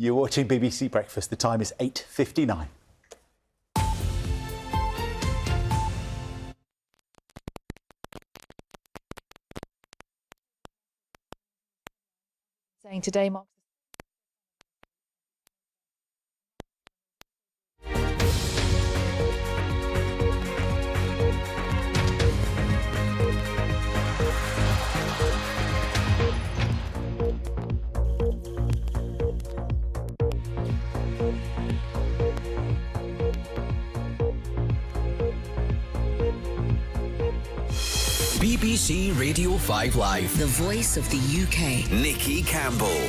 You're watching BBC Breakfast. The time is 8:59. Saying today marks BBC Radio 5 Live. The voice of the UK. Nikki Campbell.